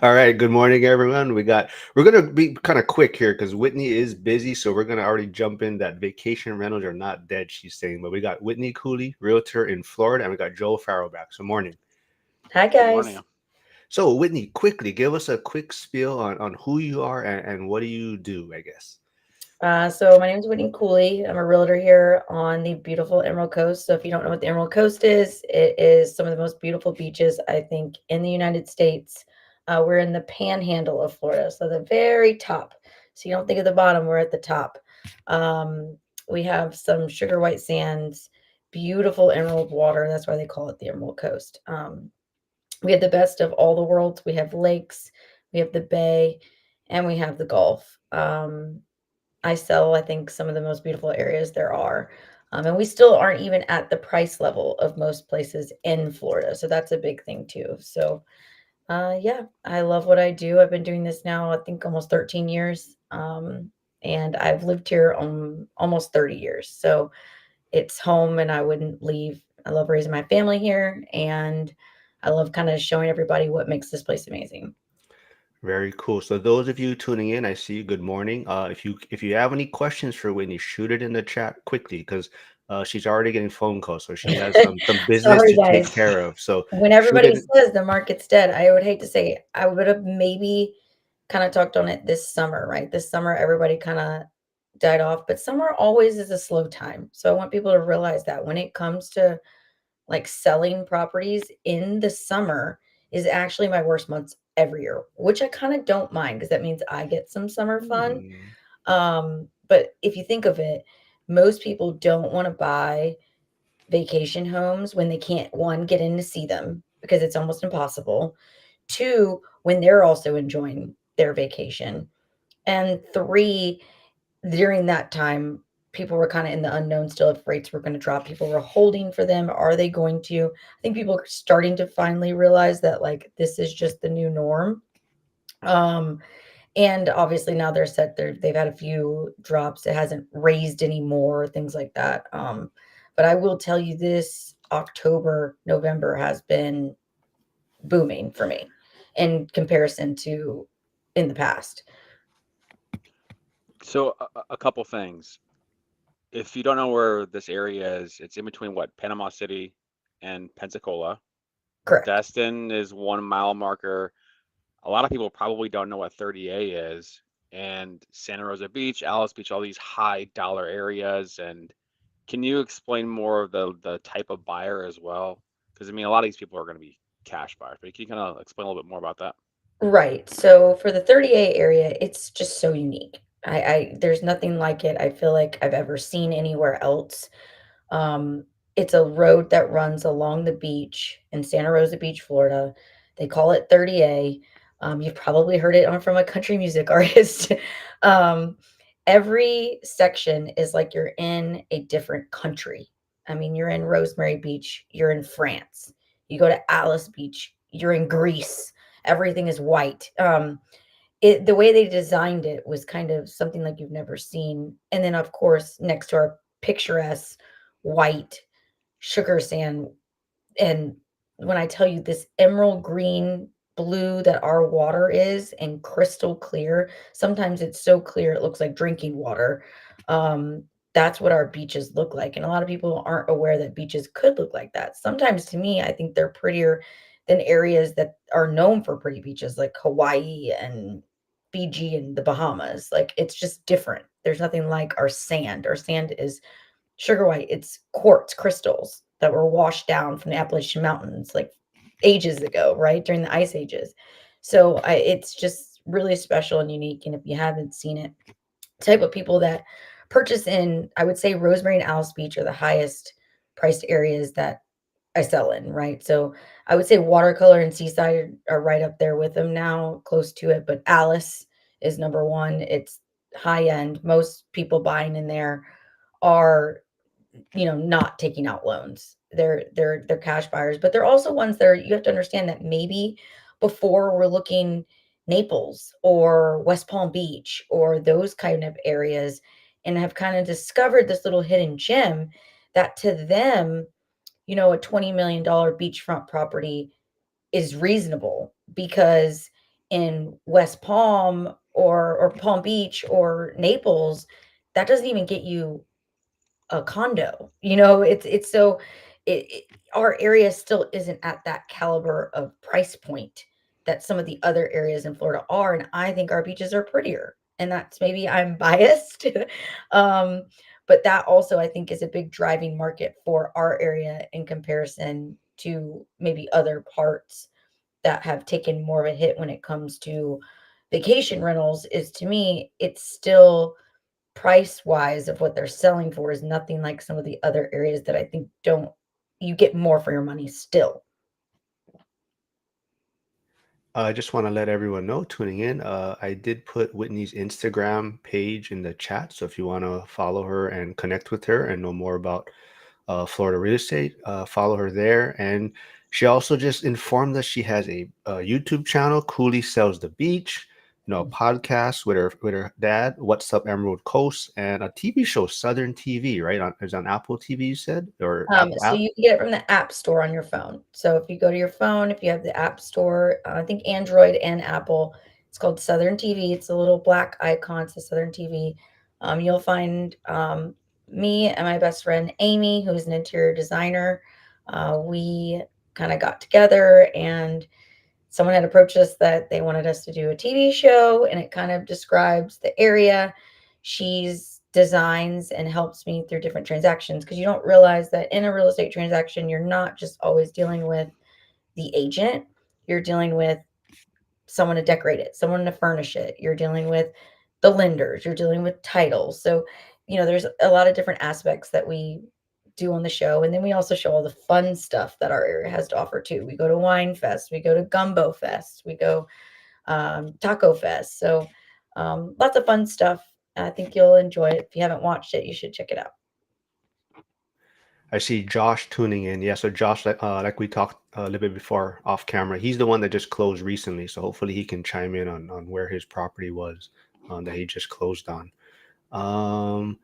All right, good morning, everyone. We're gonna be kind of quick here because Whitney is busy, so we're gonna already jump in that vacation rentals are not dead, she's saying. But we got Whitney Cooley, realtor in Florida, and we got Joe Farrow back. So morning. Hi, Good morning. guys. So Whitney, quickly give us a quick spiel on who you are and what do you do, I guess. So my name is Whitney Cooley. I'm a realtor here on the beautiful Emerald Coast. So if you don't know what the Emerald Coast is, it is some of the most beautiful beaches, I think, in the United States. We're in the panhandle of Florida, so the very top. So you don't think of the bottom, we're at the top. Um, we have some sugar white sands, beautiful emerald water. That's why they call it the Emerald Coast. We have the best of all the worlds. We have lakes, we have the bay, and we have the Gulf. I sell, I think, some of the most beautiful areas there are. And we still aren't even at the price level of most places in Florida. So that's a big thing, too. So, yeah, I love what I do. I've been doing this now, I think, almost 13 years. And I've lived here almost 30 years. So it's home and I wouldn't leave. I love raising my family here. And I love kind of showing everybody what makes this place amazing. Very cool. So those of you tuning in, I see you. Good morning. If you have any questions for Whitney, shoot it in the chat quickly because she's already getting phone calls, so she has some business Sorry, to take guys. care of. So When shoot everybody it. says the market's dead, I would hate to say it. I would have maybe kind of talked on it this summer, right? This summer, everybody kind of died off, but summer always is a slow time. So I want people to realize that when it comes to like selling properties in the summer is actually my worst months every year, which I kind of don't mind because that means I get some summer fun. Hmm. But if you think of it, most people don't want to buy vacation homes when they can't, one, get in to see them because it's almost impossible. Two, when they're also enjoying their vacation. And three, during that time, people were kind of in the unknown still if rates were going to drop. People were holding for them. Are they going to? I think people are starting to finally realize that like this is just the new norm. Um, and obviously now they're set there. They've had a few drops. It hasn't raised anymore, things like that. But I will tell you this October, November has been booming for me in comparison to in the past. So, a couple things. If you don't know where this area is, it's in between what, Panama City and Pensacola. Correct. Destin is 1 mile marker. A lot of people probably don't know what 30A is. And Santa Rosa Beach, Alice Beach, all these high dollar areas. And can you explain more of the type of buyer as well? Because I mean, a lot of these people are going to be cash buyers, but can you kind of explain a little bit more about that? Right. So for the 30A area, it's just so unique. I there's nothing like it. I feel like I've ever seen anywhere else. Um, it's a road that runs along the beach in Santa Rosa Beach, Florida. They call it 30A. You've probably heard it on from a country music artist. um, every section is like you're in a different country. I mean, you're in Rosemary Beach, you're in France. You go to Alice Beach, you're in Greece. Everything is white. The way they designed it was kind of something like you've never seen. And then, of course, next to our picturesque white sugar sand, and when I tell you this emerald green blue that our water is and crystal clear, sometimes it's so clear it looks like drinking water. Um, that's what our beaches look like. And a lot of people aren't aware that beaches could look like that. Sometimes to me, I think they're prettier than areas that are known for pretty beaches like Hawaii and Fiji and the Bahamas. Like it's just different. There's nothing like our sand. Our sand is sugar white. It's quartz crystals that were washed down from the Appalachian Mountains like ages ago, right? During the ice ages. So it's just really special and unique. And if you haven't seen it, type of people that purchase in, I would say Rosemary and Alice Beach are the highest priced areas that I sell in, right? So I would say watercolor and seaside are right up there with them now, close to it. But Alice is number one. It's high end. Most people buying in there are, not taking out loans. They're cash buyers, but they're also ones that are, you have to understand that maybe before we're looking Naples or West Palm Beach or those kind of areas and have kind of discovered this little hidden gem that to them, a $20 million beachfront property is reasonable, because in West Palm or Palm Beach or Naples, that doesn't even get you a condo. It's so it our area still isn't at that caliber of price point that some of the other areas in Florida are, and I think our beaches are prettier. And that's, maybe I'm biased. um, but that also I think is a big driving market for our area in comparison to maybe other parts that have taken more of a hit when it comes to vacation rentals. Is, to me, it's still price wise of what they're selling for is nothing like some of the other areas that I think don't, you get more for your money still. I just want to let everyone know tuning in. I did put Whitney's Instagram page in the chat. So if you want to follow her and connect with her and know more about Florida real estate, follow her there. And she also just informed us she has a YouTube channel, Cooley Sells the Beach, a podcast with her dad, What's Up Emerald Coast, and a TV show, Southern TV, right? Is on Apple TV, you said, or Apple So app? you can get it from the App Store on your phone. So if you go to your phone, if you have the App Store, I think Android and Apple, it's called Southern TV. It's a little black icon. It's a Southern TV. You'll find me and my best friend Amy, who's an interior designer. We kind of got together, and someone had approached us that they wanted us to do a TV show, and it kind of describes the area. She's designs and helps me through different transactions, because you don't realize that in a real estate transaction, you're not just always dealing with the agent, you're dealing with someone to decorate it, someone to furnish it, you're dealing with the lenders, you're dealing with titles. So, there's a lot of different aspects that we do on the show. And then we also show all the fun stuff that our area has to offer too. We go to Wine Fest, we go to Gumbo Fest, we go Taco Fest. So lots of fun stuff. I think you'll enjoy it. If you haven't watched it, you should check it out. I see Josh tuning in. Yeah, so Josh, like we talked a little bit before off camera, he's the one that just closed recently. So hopefully he can chime in on where his property was that he just closed on.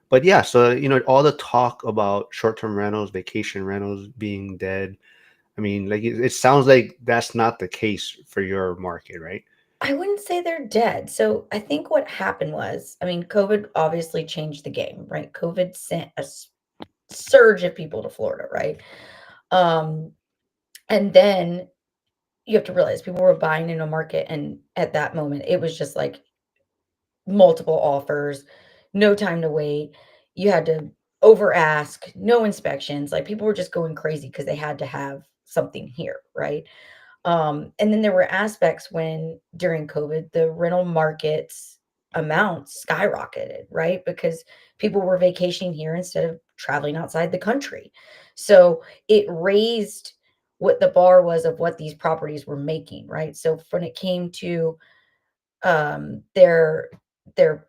But yeah, so all the talk about short-term rentals, vacation rentals being dead. I mean, like it sounds like that's not the case for your market, right? I wouldn't say they're dead. So I think what happened was, I mean, COVID obviously changed the game, right? COVID sent a surge of people to Florida, right? Um, and then you have to realize people were buying in a market, and at that moment, it was just like multiple offers, no time to wait. You had to over ask, no inspections. Like, people were just going crazy because they had to have something here, right? And then there were aspects when during COVID, the rental market's amounts skyrocketed, right? Because people were vacationing here instead of traveling outside the country. So it raised what the bar was of what these properties were making, right? So when it came to their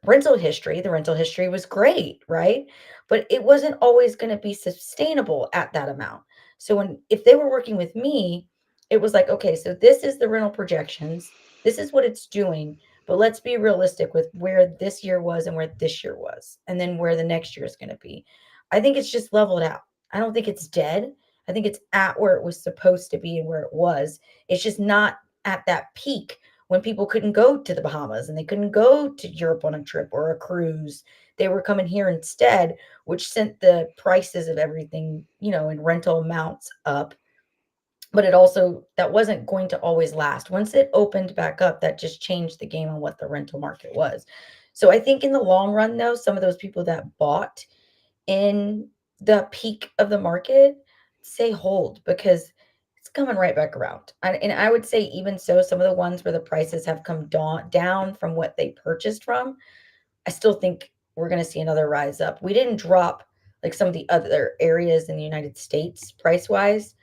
rental history, the rental history was great, right? But it wasn't always going to be sustainable at that amount. So if they were working with me, it was like, okay, so this is the rental projections, this is what it's doing, but let's be realistic with where this year was and where this year was, and then where the next year is going to be. I think it's just leveled out. I don't think it's dead. I think it's at where it was supposed to be and where it was. It's just not at that peak when people couldn't go to the Bahamas and they couldn't go to Europe on a trip or a cruise. They were coming here instead, which sent the prices of everything, in rental amounts up. But it also, that wasn't going to always last. Once it opened back up, that just changed the game on what the rental market was. So I think in the long run, though, some of those people that bought in the peak of the market, say hold, because it's coming right back around. And I would say, even so, some of the ones where the prices have come down from what they purchased from, I still think we're going to see another rise up. We didn't drop like some of the other areas in the United States price wise.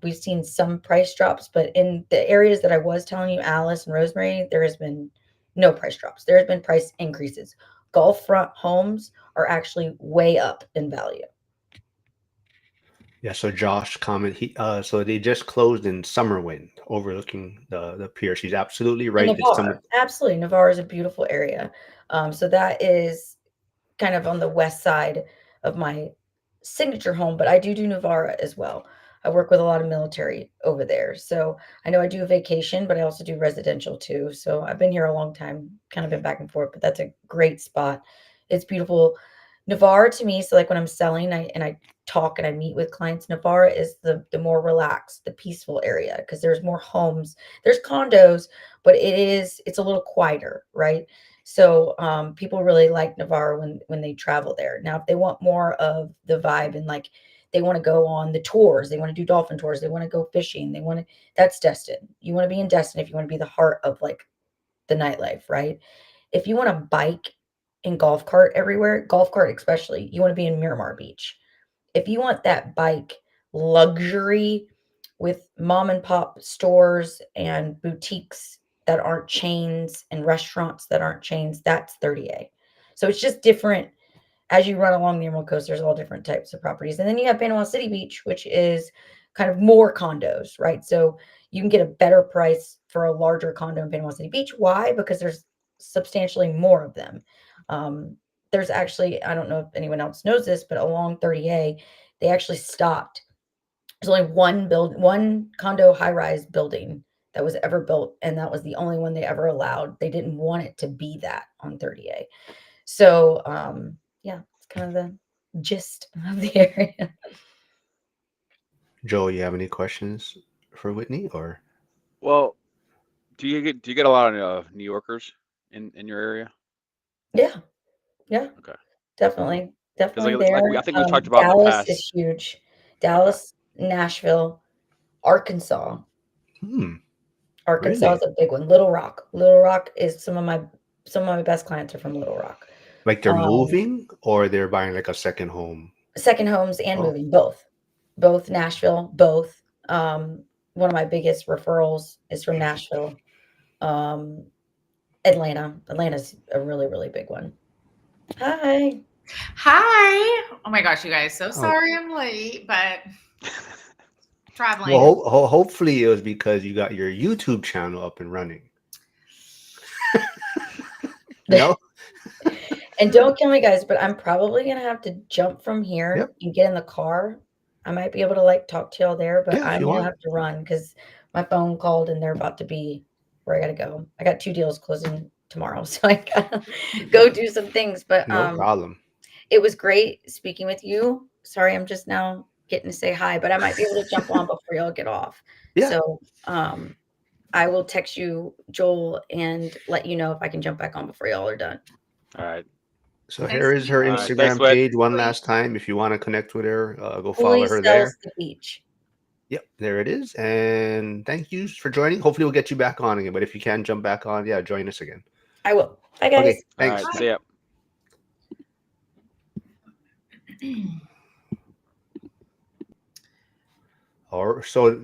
We've seen some price drops, but in the areas that I was telling you, Alice and Rosemary, there has been no price drops. There has been price increases. Gulf front homes are actually way up in value. Yeah, so Josh comment so they just closed in Summerwind overlooking the pier. She's absolutely In right. It's some Navarre, absolutely. Navarre is a beautiful area. So that is kind of on the west side of my signature home, but I do Navarre as well. I work with a lot of military over there. So I know I do vacation, but I also do residential too. So I've been here a long time, kind of been back and forth, but that's a great spot. It's beautiful. Navarre to me, so like when I'm selling, I talk and I meet with clients, Navarre is the more relaxed, the peaceful area because there's more homes. There's condos, but it's a little quieter, right? So people really like Navarre when they travel there. Now, if they want more of the vibe and like they want to go on the tours, they want to do dolphin tours, they want to go fishing, that's Destin. You want to be in Destin if you want to be the heart of like the nightlife, right? If you want to bike and golf cart everywhere, golf cart especially, you want to be in Miramar Beach. If you want that bike luxury with mom and pop stores and boutiques that aren't chains and restaurants that aren't chains, that's 30A. So it's just different as you run along the Emerald Coast. There's all different types of properties. And then you have Panama City Beach, which is kind of more condos, right? So you can get a better price for a larger condo in Panama City Beach. Why? Because there's substantially more of them. There's actually, I don't know if anyone else knows this, but along 30A, they actually stopped. There's only one condo high rise building that was ever built, and that was the only one they ever allowed. They didn't want it to be that on 30A. So yeah, it's kind of the gist of the area. Joe, you have any questions for Whitney or? Well, do you get a lot of New Yorkers in your area? Yeah, yeah, Okay. definitely, Because definitely like there. I think we talked about in the Dallas past. is huge. Okay. Dallas, Nashville, Arkansas. Hmm, Arkansas is really? a big one. Little Rock. Little Rock is some of my best clients are from Little Rock. Like they're Um, moving or they're buying like a second home? Second homes and Oh, moving, both Nashville, both. One of my biggest referrals is from Nashville. Um, Atlanta's a really, really big one. Hi. Hi. Oh my gosh, you guys. So oh. sorry I'm late, but Well, traveling. hopefully it was because you got your YouTube channel up and running. No? And don't kill me, guys, but I'm probably gonna have to jump from here Yep. and get in the car. I might be able to like talk to y'all there, but Yeah, if I'm you gonna want. have to run because my phone called and they're about to be where I gotta go. I got 2 deals closing tomorrow, so I gotta go do some things. But No problem. it was great speaking with you. Sorry, I'm just now getting to say hi, but I might be able to jump on before y'all get off. Yeah. So I will text you, Joel, and let you know if I can jump back on before y'all are done. All right. So Nice here to is meet her All you. right. Thanks, Instagram Whit. page one Wait. last time. If you want to connect with her, go Fully follow her sells there. the beach. Yep, there it is. And thank you for joining. Hopefully we'll get you back on again. But if you can jump back on, yeah, join us again. I will. Bye, Okay, guys. All thanks. right. See ya. Or so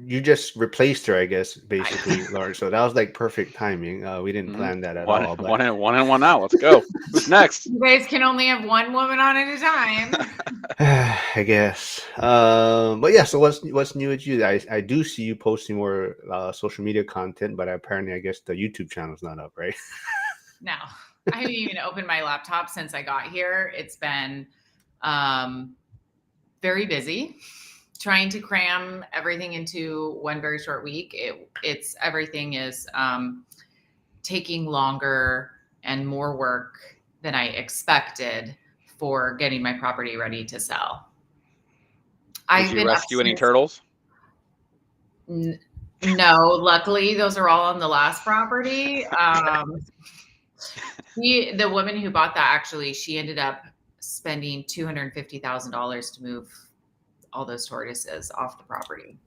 you just replaced her, I guess, basically, Lauren. So that was like perfect timing. We didn't Hmm. plan that at One all, but one in, one in, one out. Let's go. Who's next? You guys can only have one woman on at a time. I guess. But yeah. So what's new with you? I do see you posting more social media content, but apparently, I guess the YouTube channel's not up, right? No, I haven't even opened my laptop since I got here. It's been very busy trying to cram everything into one very short week. Everything is taking longer and more work than I expected for getting my property ready to sell. Did I've you been up rescue any since turtles? No, luckily those are all on the last property. The woman who bought that, actually, she ended up spending $250,000 to move all those tortoises off the property.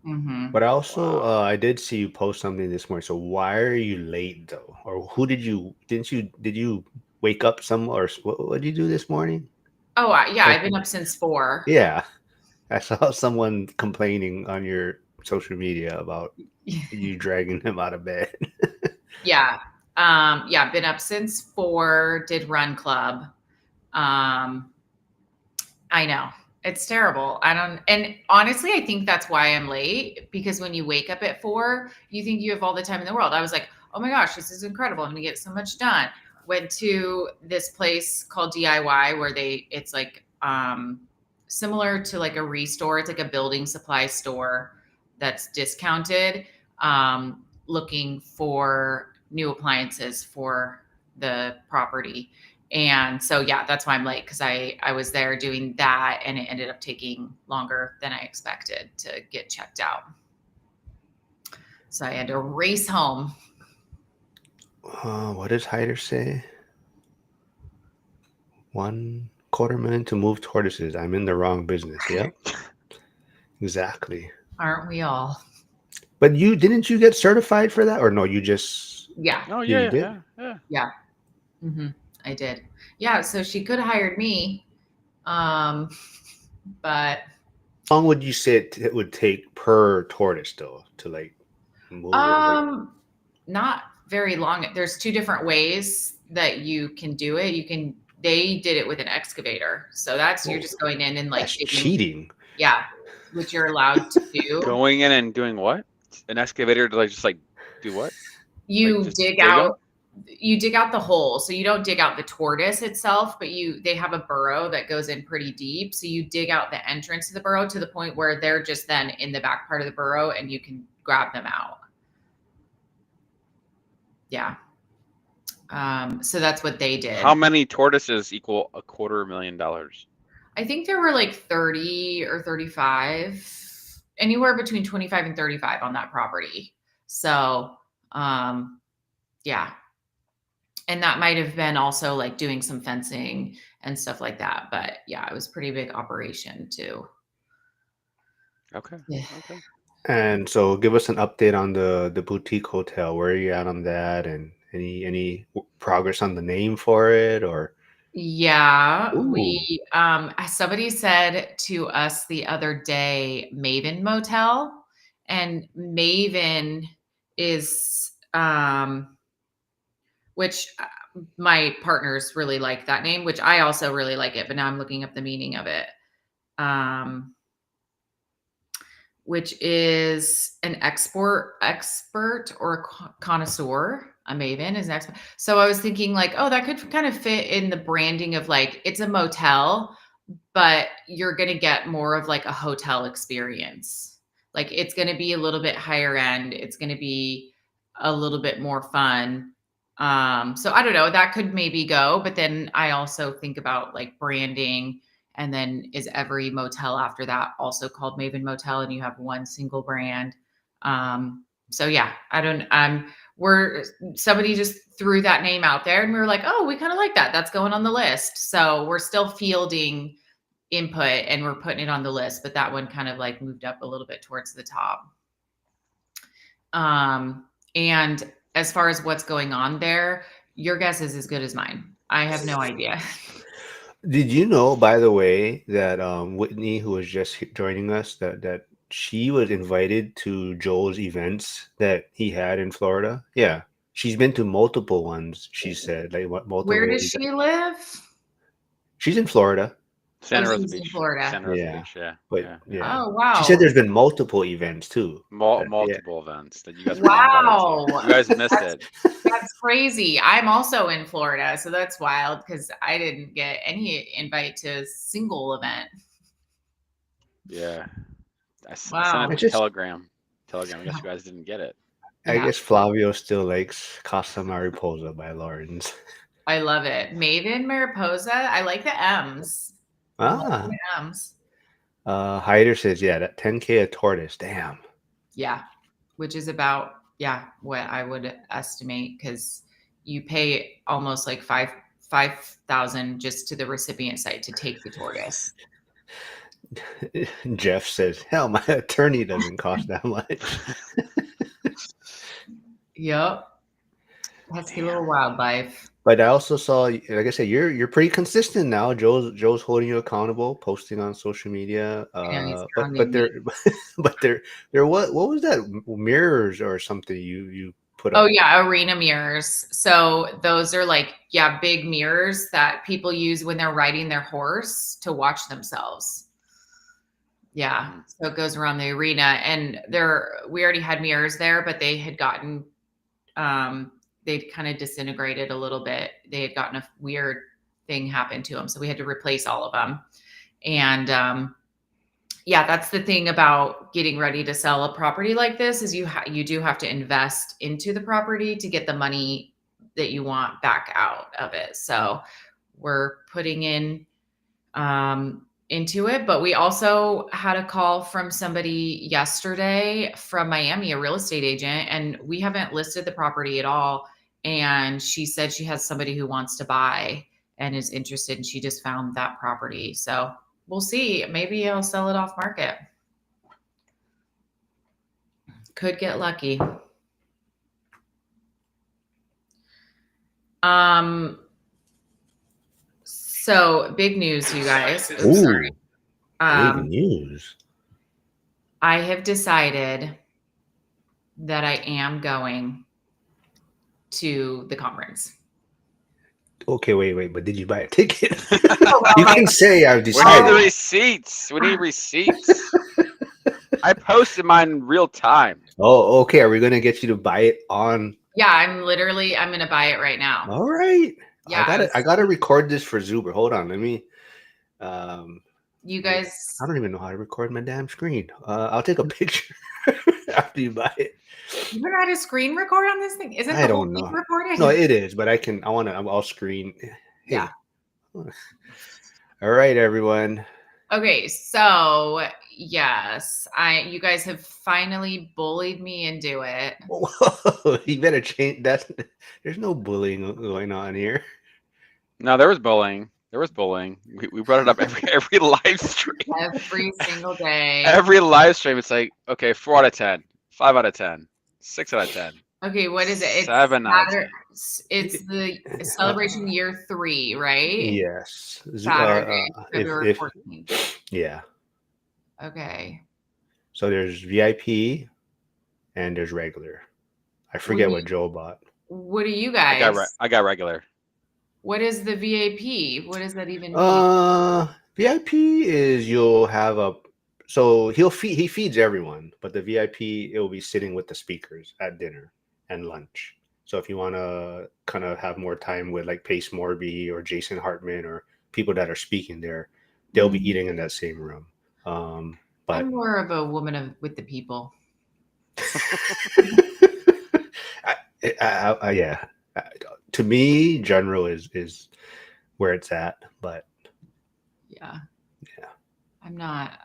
Mm-hmm. But also, Wow. I did see you post something this morning. So why are you late though? Or who did you wake up some or what did you do this morning? Oh, yeah, I've Something. been up since 4. Yeah, I saw someone complaining on your social media about you dragging him out of bed. Yeah. Yeah, been up since 4, did run club. I know. It's terrible. And honestly, I think that's why I'm late, because when you wake up at 4, you think you have all the time in the world. I was like, oh my gosh, this is incredible. I'm gonna get so much done. Went to this place called DIY where it's like similar to like a restore. It's like a building supply store that's discounted, looking for new appliances for the property. And so, yeah, that's why I'm late, because I was there doing that and it ended up taking longer than I expected to get checked out. So I had to race home. What does Hyder say? 1/4 million to move tortoises. I'm in the wrong business. Yep, exactly. Aren't we all? But didn't you get certified for that, or no? You just Yeah. Oh you yeah, did. yeah, yeah. Yeah. I did. Yeah. So she could have hired me. But How long would you say it would take per tortoise though to like move it? Like, not very long. There's two different ways that you can do it. They did it with an excavator. So you're just going in and like that's digging. cheating. Yeah. Which you're allowed to do. Going in and doing what? An excavator to like just like do what? You Like just dig dig 'em? out you dig out the hole. So you don't dig out the tortoise itself, but they have a burrow that goes in pretty deep. So you dig out the entrance to the burrow to the point where they're just then in the back part of the burrow and you can grab them out. Yeah. So that's what they did. How many tortoises equal $250,000? I think there were like 30 or 35, anywhere between 25 and 35 on that property. So, yeah. And that might have been also like doing some fencing and stuff like that. But yeah, it was a pretty big operation too. Okay. Yeah. Okay. And so, give us an update on the boutique hotel. Where are you at on that, and any progress on the name for it, or? Yeah, Ooh. somebody said to us the other day, Maven Motel, and Maven is, which my partners really like that name, which I also really like it, but now I'm looking up the meaning of it. Which is an expert or a connoisseur. A maven is an expert. So I was thinking like, oh, that could kind of fit in the branding of like, it's a motel, but you're going to get more of like a hotel experience. Like it's going to be a little bit higher end. It's going to be a little bit more fun. So I don't know, that could maybe go, but then I also think about like branding. And then is every motel after that also called Maven Motel and you have one single brand? So yeah, somebody just threw that name out there and we were like, oh, we kind of like that. That's going on the list. So we're still fielding input and we're putting it on the list, but that one kind of like moved up a little bit towards the top. And as far as what's going on there, your guess is as good as mine. I have no idea. Did you know, by the way, that Whitney, who was just joining us, that she was invited to Joel's events that he had in Florida? Yeah, she's been to multiple ones. She said, like, multiple. Where does she live? She's in Florida. Santa Rosa she's in Beach. Florida. Santa Rosa Yeah, Beach. Yeah. but Yeah. yeah. Oh wow! She said there's been multiple events too. Yeah. Multiple events that you guys were not invited to. Wow, You guys missed it. that's crazy. I'm also in Florida, so that's wild because I didn't get any invite to a single event. Yeah. I sent Wow. it to Telegram. I guess you guys didn't get it. I Yeah. guess Flavio still likes Casa Mariposa by Lawrence. I love it. Maven Mariposa. I like the M's. Ah. The M's. Hyder says, yeah, that 10K a tortoise. Damn. Yeah, which is about what I would estimate because you pay almost like 5,000 just to the recipient site to take the tortoise. Jeff says, hell, my attorney doesn't cost that much. Yep. Pesky little wildlife. But I also saw, like I said, you're pretty consistent now. Joe's holding you accountable, posting on social media. But there what was that, mirrors or something you put up? Oh yeah, arena mirrors. So those are like big mirrors that people use when they're riding their horse to watch themselves. Yeah, so it goes around the arena, and we already had mirrors there, but they had gotten they'd kind of disintegrated a little bit. They had gotten a weird thing happen to them, so we had to replace all of them. And yeah, that's the thing about getting ready to sell a property like this is you do have to invest into the property to get the money that you want back out of it. So we're putting in into it. But we also had a call from somebody yesterday from Miami, a real estate agent, and we haven't listed the property at all. And she said she has somebody who wants to buy and is interested, and she just found that property. So we'll see. Maybe I'll sell it off market. Could get lucky. So big news, you guys. Oops, Ooh, sorry. big news. I have decided that I am going to the conference. Okay, wait, but did you buy a ticket? well, You can say I've We need the decided. receipts. We need receipts. I posted mine in real time. Oh, okay. Are we gonna get you to buy it on? Yeah, I'm gonna buy it right now. All right. Yeah, I gotta record this for Zuber. Hold on, let me. You guys, I don't even know how to record my damn screen. I'll take a picture after you buy it. you know how to screen record on this thing? Isn't I the whole don't thing know. recorded? No, it is, but I can. I'll screen. Hey. Yeah. All right, everyone. Okay, so yes, you guys have finally bullied me into it. Whoa, you better change that. There's no bullying going on here. No, there was bullying. There was bullying. We brought it up every live stream. Every single day. Every live stream, it's like, okay, 4 out of 10, 5 out of 10, 6 out of 10. Okay, what is it? It's 7 out of 10. It's the celebration year 3, right? Yes. Saturday, February if 14th. yeah. Okay. So there's VIP and there's regular. I forget what Joe bought. What do you guys? I got regular. What is the VIP? What does that even mean? VIP is you'll have he feeds everyone, but the VIP it will be sitting with the speakers at dinner and lunch. So if you want to kind of have more time with like Pace Morby or Jason Hartman or people that are speaking there, they'll be eating in that same room. But I'm more of a woman with the people. yeah, to me, general is where it's at, but yeah, I'm not.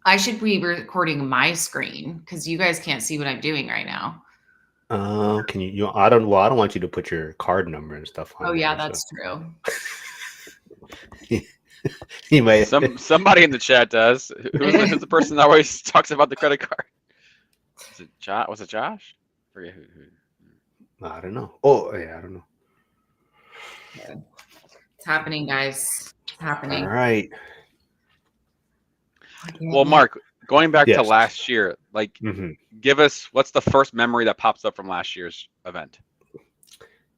I should be recording my screen because you guys can't see what I'm doing right now. Can you? I don't want you to put your card number and stuff on. Oh there, yeah, that's true. You might. Somebody in the chat does. Who's the person that always talks about the credit card? Is it Josh? Was it Josh? I forget who. I don't know. Oh yeah, I don't know. It's happening, guys. It's happening. All right. Well, Mark, going back to Yes. last year, like, give us what's the first memory that pops up from last year's event?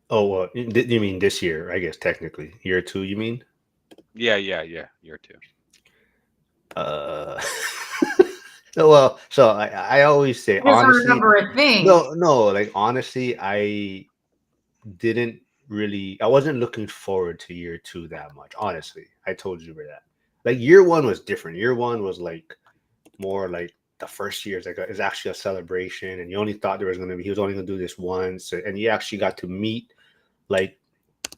Oh, well, you mean this year? I guess technically year 2. You mean? Yeah, year 2. Well, so I always say honestly. Remember a thing. No. Like honestly, I wasn't looking forward to year 2 that much. Honestly, I told you that. Like year 1 was different. Year 1 was like more like the first year is actually a celebration, and you only thought he was only going to do this once, and you actually got to meet like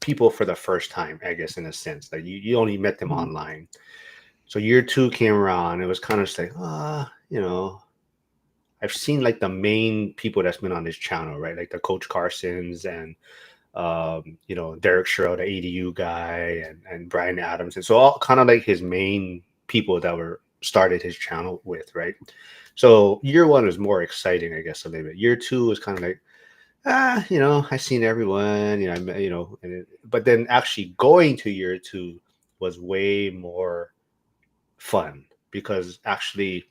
people for the first time, I guess, in a sense. Like you only met them online. So year 2 came around, it was kind of just like, I've seen like the main people that's been on this channel, right? Like the Coach Carsons and Derek Sherrill, the ADU guy, and Brian Adams, and so all kind of like his main people that were started his channel with, right? So year 1 was more exciting, I guess, a little bit. Year 2 was kind of like, I've seen everyone, but then actually going to year 2 was way more fun because actually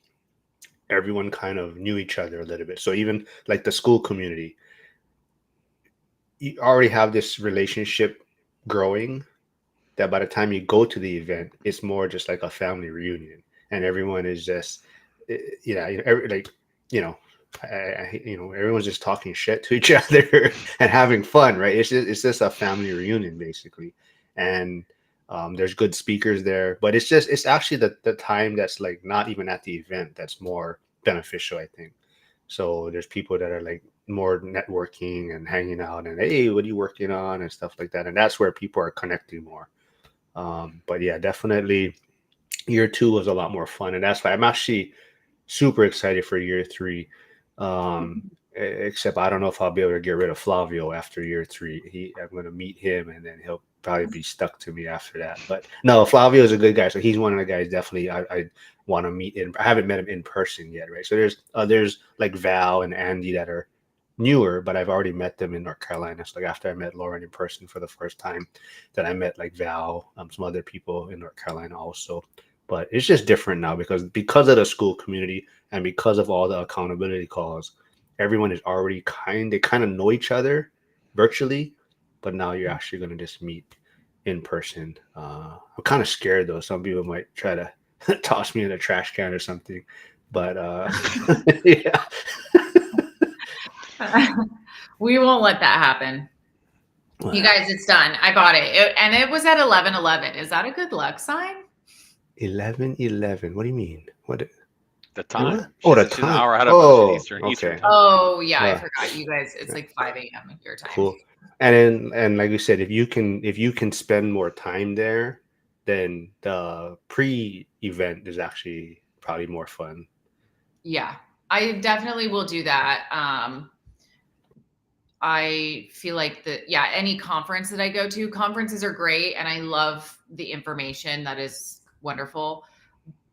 everyone kind of knew each other a little bit. So even like the school community, you already have this relationship growing that by the time you go to the event, it's more just like a family reunion, and everyone is just, everyone's just talking shit to each other and having fun, right? It's just a family reunion basically, and There's good speakers there, but it's actually the time that's like not even at the event that's more beneficial, I think. So there's people that are like more networking and hanging out and hey, what are you working on and stuff like that, and that's where people are connecting more. But yeah, definitely year two was a lot more fun, and that's why I'm actually super excited for year three. Except I don't know if I'll be able to get rid of Flavio after year three. I'm going to meet him, and then he'll probably be stuck to me after that. But no, Flavio is a good guy, so he's one of the guys definitely I want to meet. I haven't met him in person yet, right? So there's like Val and Andy that are newer, but I've already met them in North Carolina. So like after I met Lauren in person for the first time, then I met like Val, some other people in North Carolina also. But it's just different now because of the school community and because of all the accountability calls, everyone is already they kind of know each other virtually, but now you're actually going to just meet in person. I'm kind of scared though. Some people might try to toss me in a trash can or something, but yeah. We won't let that happen. You guys, it's done. I bought it. And it was at 11:11. Is that a good luck sign? 11:11. What do you mean? What? The time. What? Oh, the She's an time. hour ahead of us. Oh, Eastern okay. time. Oh yeah, I Uh, forgot. You guys, it's like 5 a.m. your time. Cool. And like you said, if you can spend more time there, then the pre-event is actually probably more fun. Yeah, I definitely will do that. I feel like any conference that I go to, conferences are great and I love the information. That is wonderful.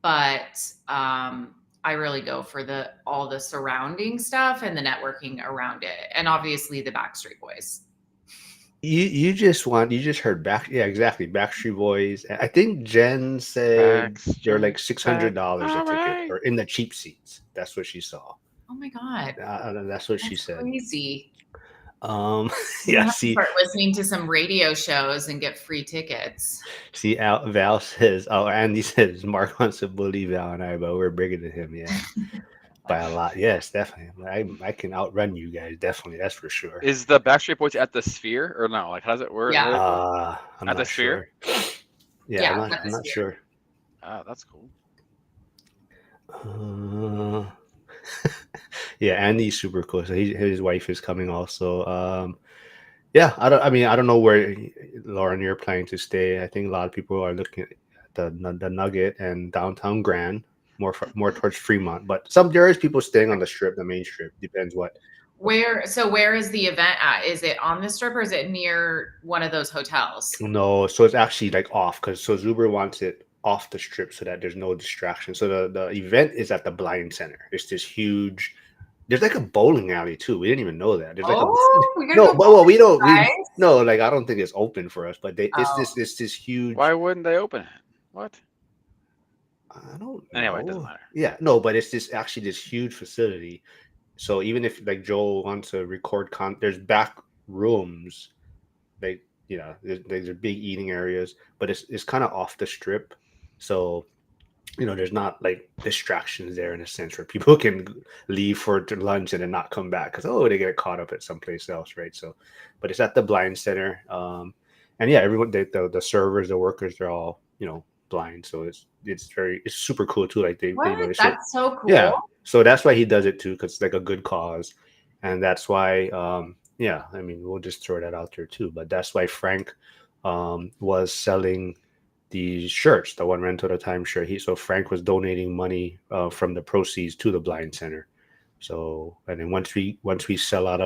But I really go for all the surrounding stuff and the networking around it. And obviously the Backstreet Boys. You just heard exactly, Backstreet Boys. I think Jen said they're like $600 a ticket or in the cheap seats. That's what she saw. Oh my God. That's what she said. Crazy. Yeah, have to start listening to some radio shows and get free tickets. See, Val says, Andy says Mark wants to bully Val and I, but we're bigger than him, yeah. By a lot. Yes, definitely. I can outrun you guys, definitely, that's for sure. Is the Backstreet Boys at the Sphere or no? Like, how does it work? Yeah. I'm at the not Sphere? Sure. Yeah, I'm not sure. Ah, that's cool. Yeah, Andy's super cool. So his wife is coming also. Yeah, I mean, I don't know where Lauren you're planning to stay. I think a lot of people are looking at the Nugget and downtown Grand, more towards Fremont. But there is people staying on the Strip, the main Strip. Depends what. Where is the event at? Is it on the Strip or is it near one of those hotels? No, so it's actually like off so Zuber wants it off the Strip so that there's no distraction. So the event is at the Blind Center. It's this huge. There's like a bowling alley too. We didn't even know that. There's like we don't. No, like I don't think it's open for us. But it's this huge. Why wouldn't they open it? What? I don't know. Anyway, it doesn't matter. Yeah, no, but it's this huge facility. So even if like Joel wants to record there's back rooms, like there's big eating areas, but it's kind of off the Strip, so there's not like distractions there in a sense where people can leave for lunch and then not come back because they get caught up at someplace else, right? So, but it's at the Blind Center, and yeah, everyone the servers, the workers, they're all blind, so it's super cool too. Like that's so cool. Yeah, so that's why he does it too, because it's like a good cause, and that's why yeah, I mean, we'll just throw that out there too. But that's why Frank was selling the shirts, the one rental at a time shirt. So Frank was donating money from the proceeds to the Blind Center. So, and then once he sells out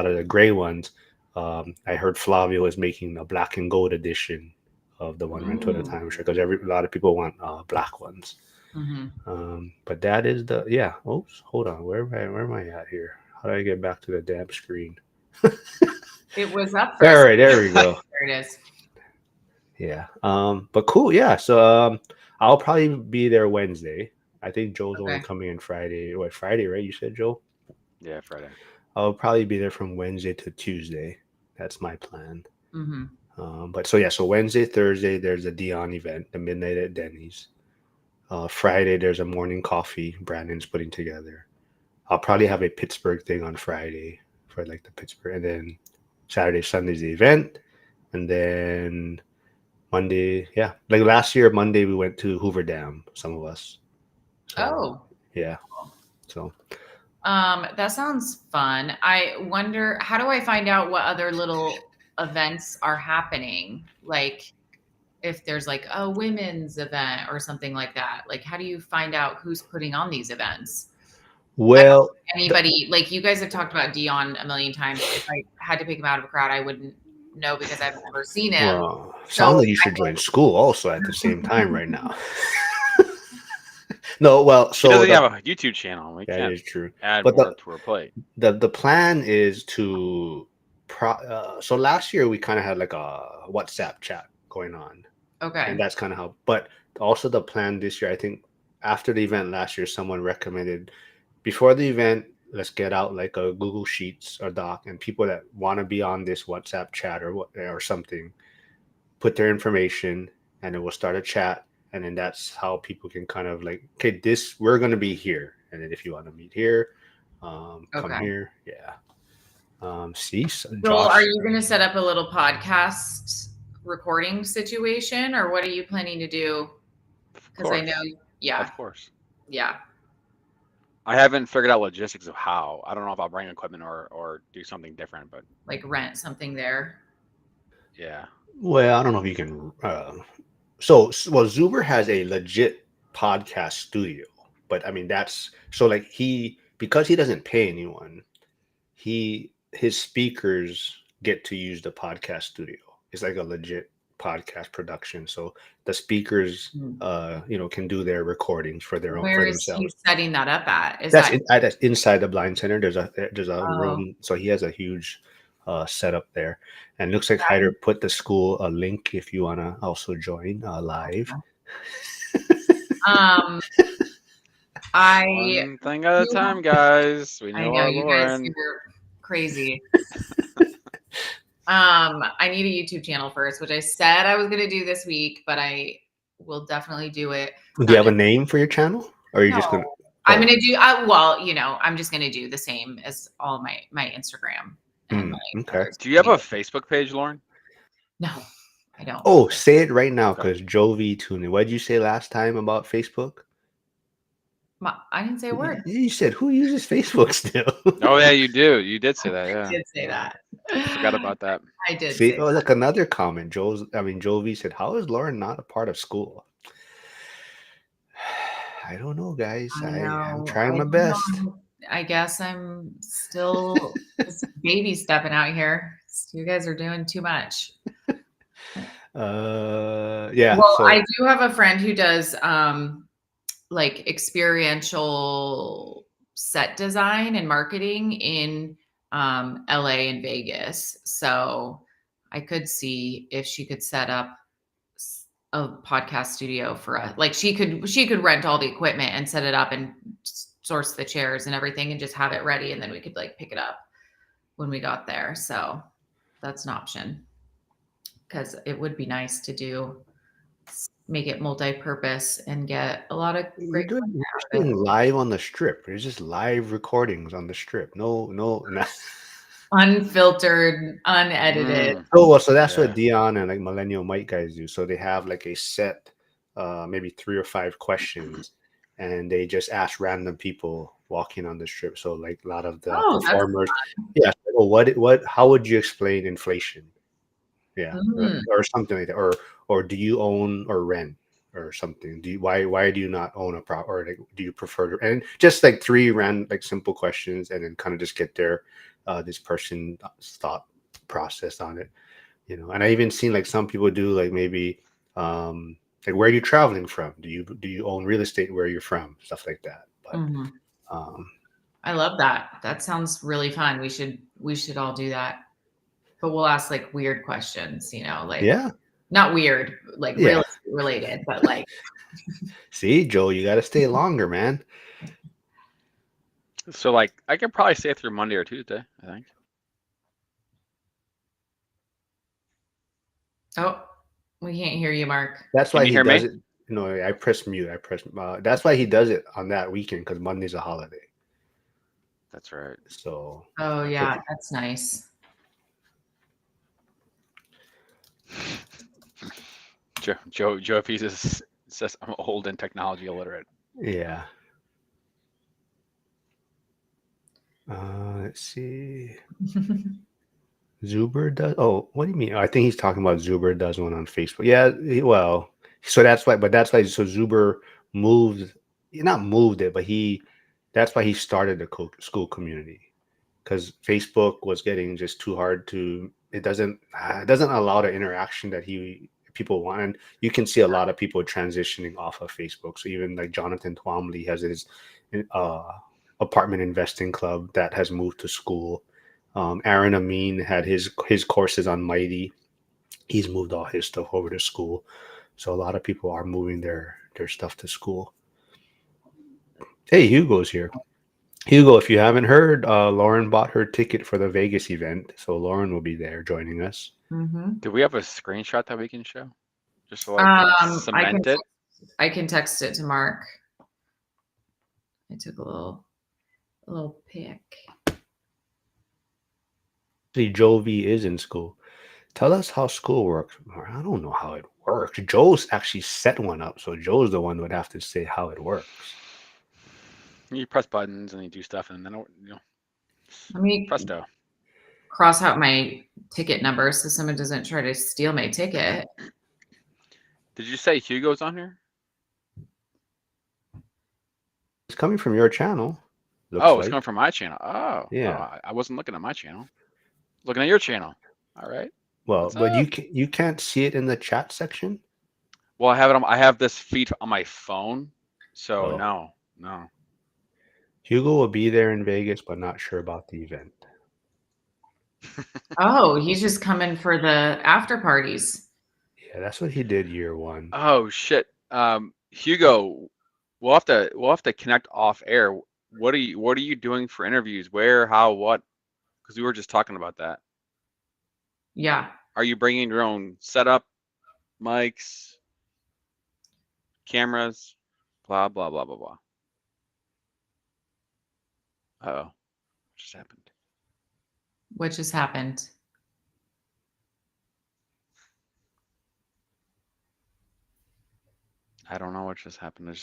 of the gray ones, I heard Flavio is making a black and gold edition of the one rental at a time shirt because a lot of people want black ones. Mm-hmm. But that is Oops, hold on. Where am I at here? How do I get back to the damn screen? It was up first. All right, there we go. There it is. Yeah. But cool. Yeah. So I'll probably be there Wednesday. I think Joel's only coming in Friday. What, Friday, right? You said, Joel? Yeah, Friday. I'll probably be there from Wednesday to Tuesday. That's my plan. Mm-hmm. But so Wednesday, Thursday, there's a Dion event, the midnight at Denny's. Friday, there's a morning coffee Brandon's putting together. I'll probably have a Pittsburgh thing on Friday for like the Pittsburgh, and then Saturday, Sunday's the event, and then Monday, yeah. Like last year, Monday we went to Hoover Dam. Some of us. So Oh, yeah. So that sounds fun. I wonder, how do I find out what other little events are happening? Like if there's like a women's event or something like that. Like how do you find out who's putting on these events? I don't well, think anybody, like you guys have talked about Dion a million times. If I had to pick him out of a crowd, I wouldn't know because I've never seen him. well, sounds So like you should join school also at the same time right now. No, well, She so doesn't the have a YouTube channel. We that can't is true. add But more to her plate. the plan is to so last year we kind of had like a WhatsApp chat going on, and okay. that's kind of how. But also the plan this year, I think after the event last year, someone recommended before the event, let's get out like a Google Sheets or doc, and people that want to be on this WhatsApp chat or what or something, put their information, and then we'll start a chat, and then that's how people can kind of like, okay, this we're gonna be here, and then if you want to meet here, come Okay. here, yeah. See, so Joel, are Josh, you going to set up a little podcast recording situation or what are you planning to do? Of Because I course. know, yeah, Of course. yeah. I haven't figured out logistics of how. I don't know if I'll bring equipment or do something different, but Like rent something there. yeah. well, I don't know if you can. Well, Zuber has a legit podcast studio, but I mean that's so like he because he doesn't pay anyone, his speakers get to use the podcast studio. It's like a legit podcast production. So the speakers, Hmm. can do their recordings for their own Where for is he themselves. setting that up at? Is That's that, that's inside the blind center. There's a oh, room, so he has a huge setup there, and looks like Hyder put the school a link if you wanna also join live. um, I, One thing at a you time, guys. We I know know our you guys Lauren. are crazy. I need a YouTube channel first, which I said I was gonna do this week, but I will definitely do it. Do you Not have a just name for your channel, or are you no. just gonna? I'm Oh, gonna do well, I'm just gonna do the same as all my Instagram and my okay. other Do you have a videos. Facebook page, Lauren? No, I don't. Oh, say it right now, Okay. because Jovi tuned in. What did you say last time about Facebook? I didn't say a word. You said who uses Facebook still? Oh yeah, you do. You did say that. I Yeah. did say that. Forgot about that. I did See, say oh, look, another comment. Jovi said, "How is Lauren not a part of school?" I don't know, guys. I I'm know. trying I my don't best. know. I guess I'm still just baby stepping out here. You guys are doing too much. Yeah. Well, I So do have a friend who does like experiential set design and marketing in LA and Vegas. So I could see if she could set up a podcast studio for us. Like she could rent all the equipment and set it up and source the chairs and everything and just have it ready and then we could like pick it up when we got there. So that's an option because it would be nice to make it multi-purpose and get a lot of you're great doing content you're out of it. doing live on the strip. There's just live recordings on the strip. No, no. Unfiltered, unedited. Mm, Oh, well, so that's what yeah. Dion and like Millennial Mike guys do. So they have like a set, maybe 3 or 5 questions, and they just ask random people walking on the strip. So like a lot of the Oh, that's performers, yeah. Well, how would you explain inflation? Yeah, mm, or something like that, or do you own or rent or something? Why do you not own a prop, or like do you prefer to? And just like three like simple questions, and then kind of just get their this person's thought process on it, And I even seen like some people do like maybe like where are you traveling from? Do you own real estate where you're from? Stuff like that. But mhm. um, I love that. That sounds really fun. We should all do that. But we'll ask like weird questions, like yeah, not weird, like real yeah. estate related, but like See, Joe, you got to stay longer, man. So like I could probably stay through Monday or Tuesday, I think. oh, we can't hear you, Mark. That's Can why you he hear does me? it. No, I press mute. That's why he does it on that weekend because Monday's a holiday. That's right. So, Oh so yeah, that's nice. Joe Pieces says I'm old and technology illiterate. Yeah. Let's see. Zuber does. Oh, what do you mean? I think he's talking about Zuber does one on Facebook. Yeah. Well, so that's why. But that's why. So Zuber moved. Not moved it, but he. That's why he started the school community, because Facebook was getting just too hard to. It doesn't allow the interaction that people want. And you can see a lot of people transitioning off of Facebook. So even like Jonathan Twombly has his uh, apartment investing club that has moved to school. Aaron Amin had his courses on Mighty. He's moved all his stuff over to school. So a lot of people are moving their stuff to school. Hey, Hugo's here. Hugo, if you haven't heard, Lauren bought her ticket for the Vegas event, so Lauren will be there joining us. Do we have a screenshot that we can show? Just so I can cement it? I can text it to Mark. I took a little pic. See, Joe V is in school. Tell us how school works. I don't know how it works. Joe's actually set one up, so Joe's the one who would have to say how it works. You press buttons and you do stuff, and then Let me presto. cross out my ticket number so someone doesn't try to steal my ticket. Did you say Hugo's on here? It's coming from your channel. It's coming from my channel. Yeah. I wasn't looking at my channel. Looking at your channel. All right. Well, but you can't see it in the chat section. Well, I have this feed on my phone, so no. Hugo will be there in Vegas, but not sure about the event. Oh, he's just coming for the after parties. Yeah, that's what he did year one. Oh shit. Hugo, we'll have to connect off air. What are you doing for interviews? Where, how, what? Because we were just talking about that. Yeah. Are you bringing your own setup, mics, cameras, blah blah blah blah blah? Uh-oh. What just happened? What just happened? I don't know what just happened. I'm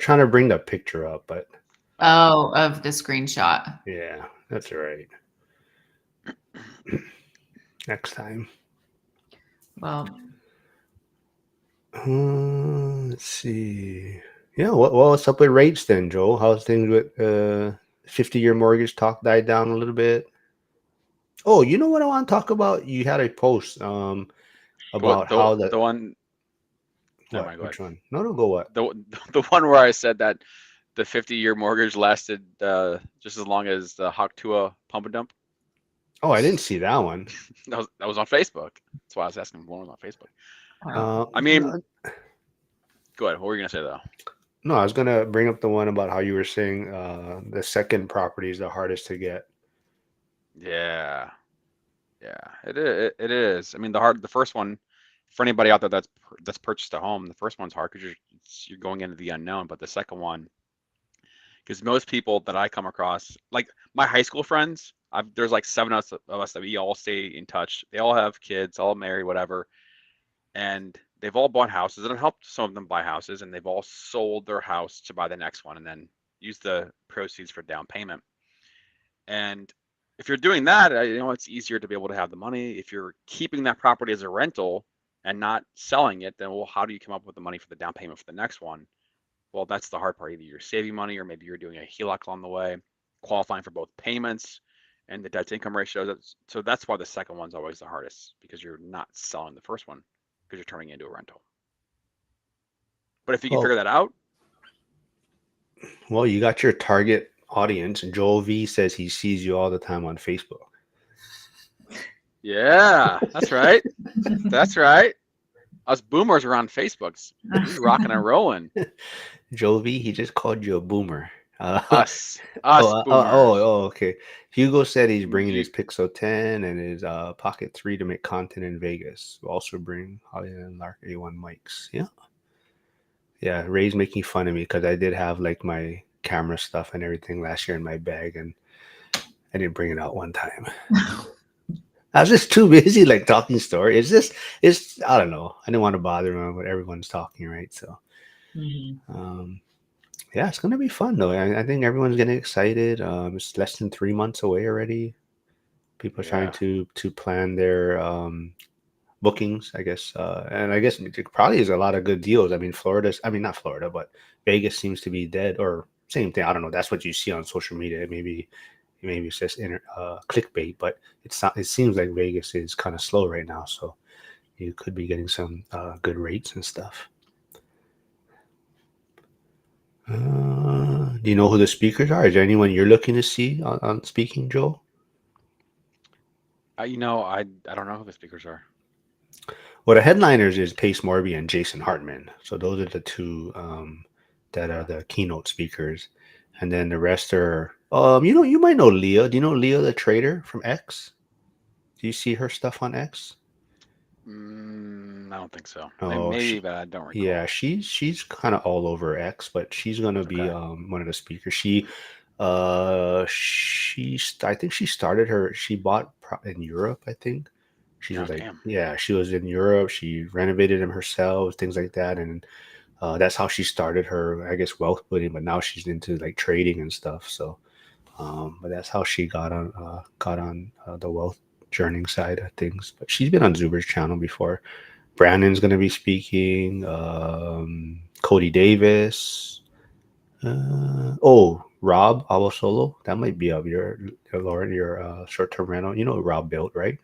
trying to bring the picture up, but of the screenshot. yeah, that's right. Next time. Well, let's see. Yeah, what's up with rates then, Joel? How's things with 50-year mortgage talk died down a little bit? Oh, you know what I want to talk about? You had a post about how the one. What? Mind, Which one? No, go what? The one where I said that the 50-year mortgage lasted just as long as the Haktua pump and dump. Oh, I didn't see that one. that was on Facebook. That's why I was asking one was on Facebook. I mean, go ahead. What were you gonna say though? No, I was gonna bring up the one about how you were saying the second property is the hardest to get. Yeah, it is. I mean, the first one, for anybody out there that's purchased a home, the first one's hard because you're going into the unknown. But the second one, because most people that I come across, like my high school friends, there's like 7 of us that we all stay in touch. They all have kids, all married, whatever, and they've all bought houses, and it helped some of them buy houses, and they've all sold their house to buy the next one, and then use the proceeds for down payment. And if you're doing that, it's easier to be able to have the money. If you're keeping that property as a rental and not selling it, then how do you come up with the money for the down payment for the next one? Well, that's the hard part. Either you're saving money or maybe you're doing a HELOC along the way, qualifying for both payments and the debt to income ratio. So that's why the second one's always the hardest, because you're not selling the first one because you're turning it into a rental. But if you can figure that out. Well, you got your target audience. Joel V says he sees you all the time on Facebook. Yeah, that's right. That's right. Us boomers are on Facebook. We rocking and rolling. Joel V, he just called you a boomer. Us boomers. Okay. Hugo said he's bringing his Pixel 10 and his Pocket 3 to make content in Vegas. We'll also bring Holly and Lark A1 mics. Yeah, Ray's making fun of me because I did have like my camera stuff and everything last year in my bag, and I didn't bring it out one time. I was just too busy like talking story. It's I don't know. I didn't want to bother him, but everyone's talking, right? So Mhm. um, yeah, it's gonna be fun though. I think everyone's getting excited. It's less than 3 months away already. People are trying Yeah. to plan their bookings, I guess, and I guess it probably is a lot of good deals. I mean, I mean, not Florida, but Vegas seems to be dead, or same thing. I don't know. That's what you see on social media. Maybe it's just clickbait, but it seems like Vegas is kind of slow right now. So you could be getting some good rates and stuff. Do you know who the speakers are? Is there anyone you're looking to see on speaking, Joe? I don't know who the speakers are. Well, the headliners is Pace Morby and Jason Hartman. So those are the two that are Okay. the keynote speakers, and then the rest are you might know Leah. Do you know Leah the trader from X? Do you see her stuff on X? I don't think so. Oh, Maybe, but I don't yeah, recall. she's kind of all over X, but she's gonna be Okay. one of the speakers. I think she bought in Europe, I think. She's Oh, like, damn. yeah, she was in Europe. She renovated them herself, things like that, and that's how she started her, I guess, wealth building. But now she's into like trading and stuff. So, but that's how she got on the wealth journey side of things. But she's been on Zuber's channel before. Brandon's going to be speaking. Cody Davis. Rob Abosolo. That might be of your Lauren, your short-term rental. You know what Rob built, right?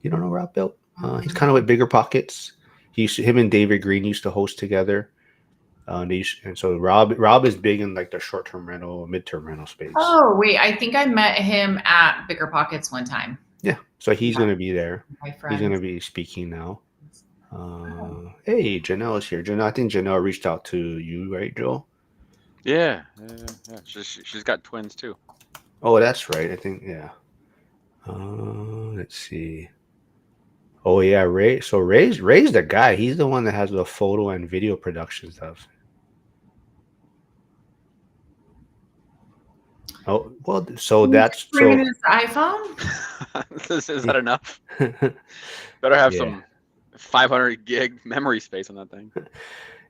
You don't know Rob built? He's kind of with bigger pockets. Him and David Green used to host together. And so Rob is big in like the short-term rental, mid-term rental space. Oh, wait, I think I met him at Bigger Pockets one time. Yeah, so he's Yeah, going to be there. my He's going to friends. be speaking now. Oh, Hey, Janelle is here. I think Janelle reached out to you, right, Joel? Yeah. She's got twins too. Oh, that's right. I think, yeah. Let's see. Oh yeah, Ray. So Ray's the guy. He's the one that has the photo and video production stuff. Oh well, so he's that's bringing so. his iPhone? Is that enough? Better have Yeah. some 500 gig memory space on that thing.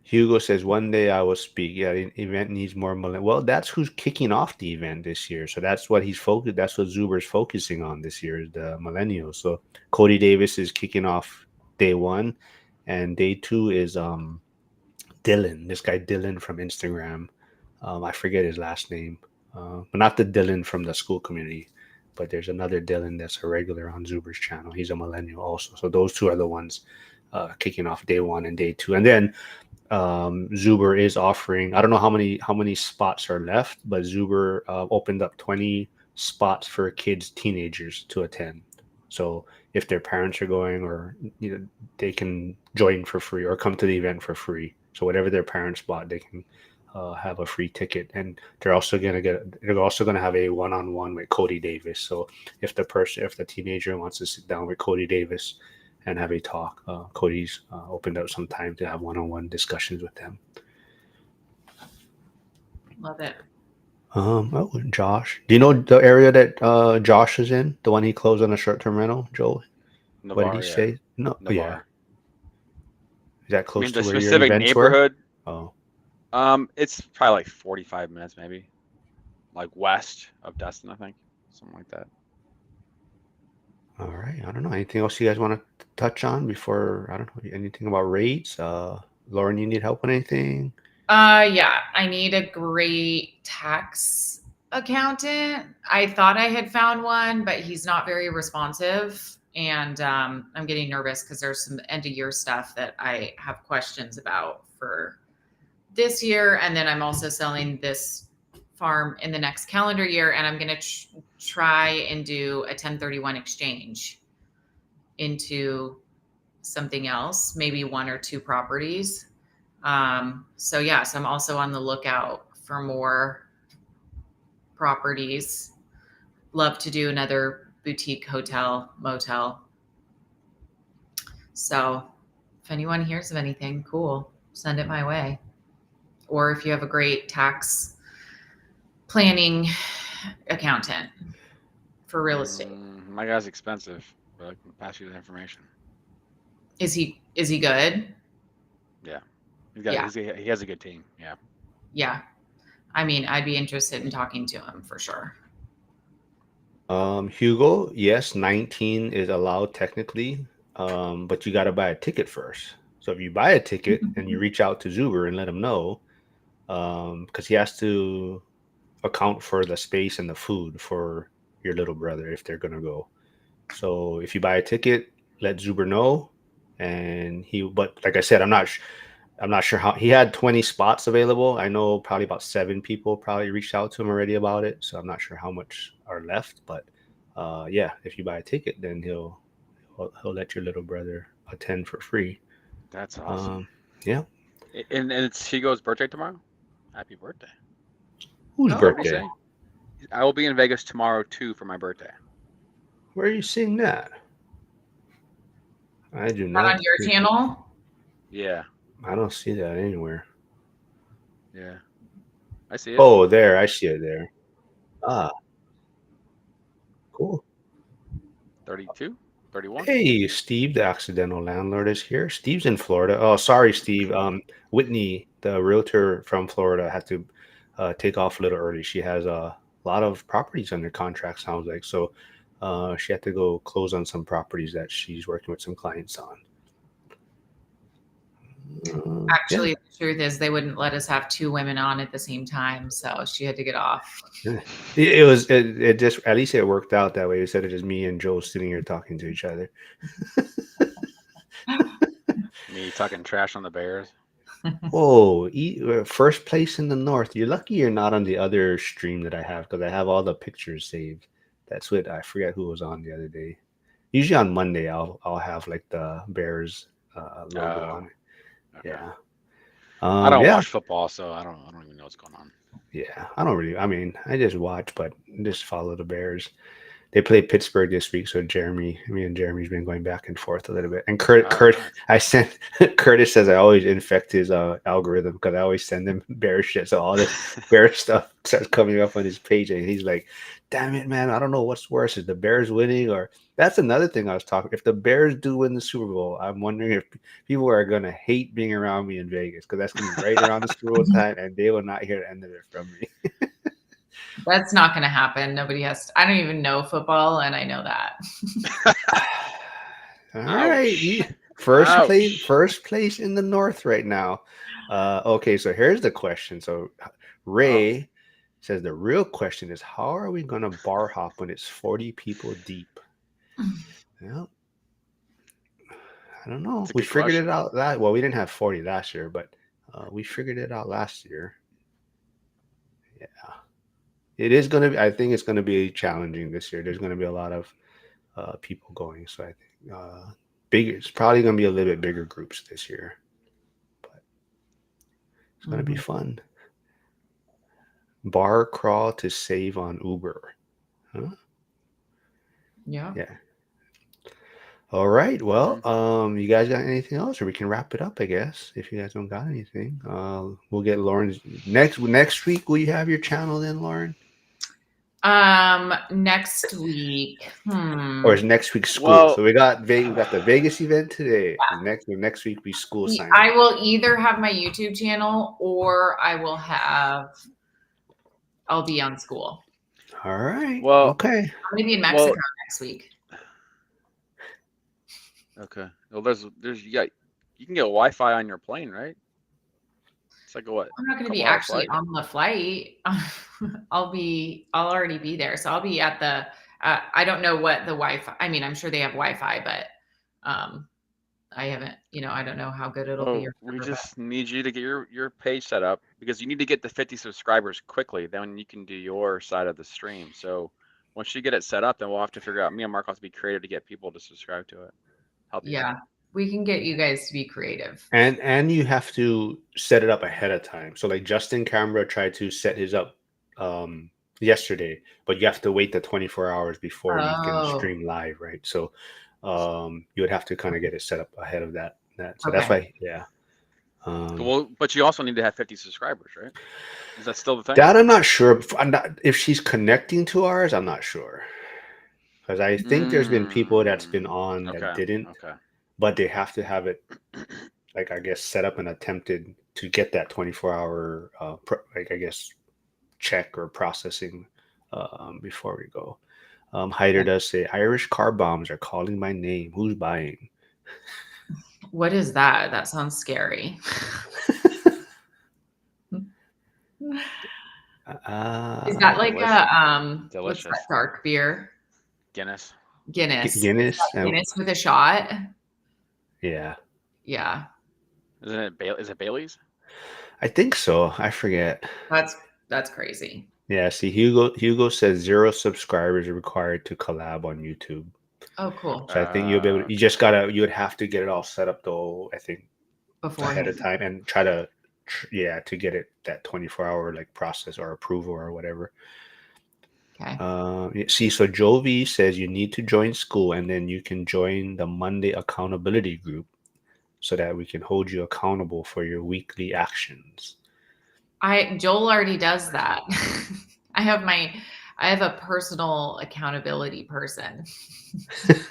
Hugo says one day I will speak. Yeah, the event needs more Well, that's who's kicking off the event this year. So that's what he's focused. That's what Zuber's focusing on this year is the millennials. So Cody Davis is kicking off day one, and day two is Dylan. This guy Dylan from Instagram. I forget his last name, but not the Dylan from the school community. But there's another Dylan that's a regular on Zuber's channel. He's a millennial also. So those two are the ones kicking off day one and day two, and then Zuber is offering. I don't know how many spots are left, but Zuber opened up 20 spots for kids, teenagers to attend. So if their parents are going, or they can join for free or come to the event for free. So whatever their parents bought, they can have a free ticket, and they're also gonna have a one-on-one with Cody Davis. So if the teenager wants to sit down with Cody Davis and have a talk. Cody's opened up some time to have one-on-one discussions with them. Love it. Josh, do you know the area that Josh is in? The one he closed on a short-term rental, Joe? What did he Navarre, yeah. say? No, yeah. Navarre. Is that I close mean, to the where your specific events were? neighborhood, Oh, it's probably like 45 minutes, maybe, like west of Destin, I think, something like that. all right. I don't know. Anything else you guys want to touch on before? I don't know. Anything about rates? Lauren, you need help with anything? Yeah, I need a great tax accountant. I thought I had found one, but he's not very responsive. And I'm getting nervous because there's some end of year stuff that I have questions about for this year. And then I'm also selling this farm in the next calendar year. And I'm going to try and do a 1031 exchange into something else, maybe one or two properties. So yes, I'm also on the lookout for more properties. Love to do another boutique hotel, motel. So if anyone hears of anything cool, send it my way. Or if you have a great tax planning accountant for real estate. My guy's expensive. But I can pass you the information. Is he good? Yeah, Yeah. he has a good team. Yeah. Yeah. I mean, I'd be interested in talking to him for sure. Hugo, yes, 19 is allowed technically, but you got to buy a ticket first. So if you buy a ticket and you reach out to Zuber and let him know, because he has to account for the space and the food for your little brother if they're gonna go. So if you buy a ticket, let Zuber know, and he. But like I said, I'm not sure how he had 20 spots available. I know probably about 7 people probably reached out to him already about it. So I'm not sure how much are left. But yeah, if you buy a ticket, then he'll let your little brother attend for free. That's awesome. Um, yeah. And it's Hugo's birthday tomorrow. Happy birthday. Whose Is that what Oh, he's birthday? saying? I will be in Vegas tomorrow too for my birthday. Where are you seeing that? I do not not on your see. channel? Yeah, I don't see that anywhere. yeah. I see it. Oh, there. I see it there. Ah, cool. 32, 31. Hey, Steve, the accidental landlord is here. Steve's in Florida. Oh, sorry, Steve. Whitney, the realtor from Florida, had to take off a little early. She has a lot of properties under contract, sounds like. So she had to go close on some properties that she's working with some clients on. Yeah. Actually, the truth is they wouldn't let us have two women on at the same time, so she had to get off. Yeah. It just at least it worked out that way instead of just me and Joe sitting here talking to each other. Me talking trash on the Bears. Oh, first place in the North. You're lucky you're not on the other stream that I have because I have all the pictures saved. That's what I forget who was on the other day. Usually on Monday, I'll have like the Bears logo Oh, on it. okay. Yeah. I don't Yeah. watch football, so I don't even know what's going on. Yeah. I don't really. I mean, I just watch, but just follow the Bears. They play Pittsburgh this week, so me and Jeremy's been going back and forth a little bit. And Oh, Kurt, nice. I sent Curtis says I always infect his algorithm because I always send him bear shit, so all this bear stuff starts coming up on his page, and he's like, "Damn it, man! I don't know what's worse, is the Bears winning or?" That's another thing I was talking. If the Bears do win the Super Bowl, I'm wondering if people are gonna hate being around me in Vegas because that's gonna be right around the Super Bowl time, and they will not hear the end of it from me. That's not going to happen. Nobody has to, I don't even know football, and I know that. All right, Ouch. Ouch. first place in the North right now. Okay, so here's the question. So Oh, Ray says the real question is how are we going to bar hop when it's 40 people deep? Well, I don't know. that's a We good figured it question. out that well, we didn't have 40 last year, but we figured it out last year. Yeah, it is going to be. I think it's going to be challenging this year. There's going to be a lot of people going, so I think bigger. It's probably going to be a little bit bigger groups this year. It's going to be Mhm. fun. Bar crawl to save on Uber. Huh? Yeah. Yeah. All right. Well, Mm. you guys got anything else, or we can wrap it up, I guess. If you guys don't got anything, we'll get Lauren's next week. Will you have your channel then, Lauren, Next week. or is next week school? Well, So we got the Vegas event today. Next week be school signing. I will either have my YouTube channel or I'll be on school. All right. well, Okay. I'm gonna be in well. Mexico next week. Okay. Well, you can get Wi-Fi on your plane, right? It's like a what? I'm not gonna be Couple hour actually flight. on the flight. I'll already be there. So I'll be at the I don't know what the Wi-Fi. I mean, I'm sure they have Wi-Fi, but I haven't, I don't know how good it'll be Well, or we whatever, but just need you to get your page set up because you need to get the 50 subscribers quickly. Then you can do your side of the stream. So once you get it set up, then we'll have to figure out. Me and Mark have to be creative to get people to subscribe to it. Help you out. yeah, we can get you guys to be creative. And you have to set it up ahead of time. So like Justin Camera tried to set his up yesterday, but you have to wait the 24 hours before you can Oh, stream live, right? So you would have to kind of get it set up ahead of that. So that's okay. why, yeah. Well, but you also need to have 50 subscribers, right? Is that still the thing? That I'm not sure. If she's connecting to ours, I'm not sure. Because I think there's been people that's been Mm, on that okay. didn't, Okay. but they have to have it, like, I guess, set up and attempted to get that 24-hour, like, I guess, check or processing before we go. Hyder does say Irish car bombs are calling my name. Who's buying? What is that? That sounds scary. Is that like delicious. what's that Delicious. dark beer? Guinness. Guinness. Is Guinness? that Guinness with a shot? Yeah, Yeah. Isn't it Is it Bailey's? I think so. I forget. That's crazy. Yeah, see, Hugo says 0 subscribers are required to collab on YouTube. Oh, cool. So I think you'll be able to, you just gotta, you would have to get it all set up though, I think, ahead of Beforehand. time and try to, yeah, to get it that 24-hour like process or approval or whatever. Okay. See, so Jovi says you need to join school and then you can join the Monday accountability group so that we can hold you accountable for your weekly actions. Joel already does that. I have a personal accountability person.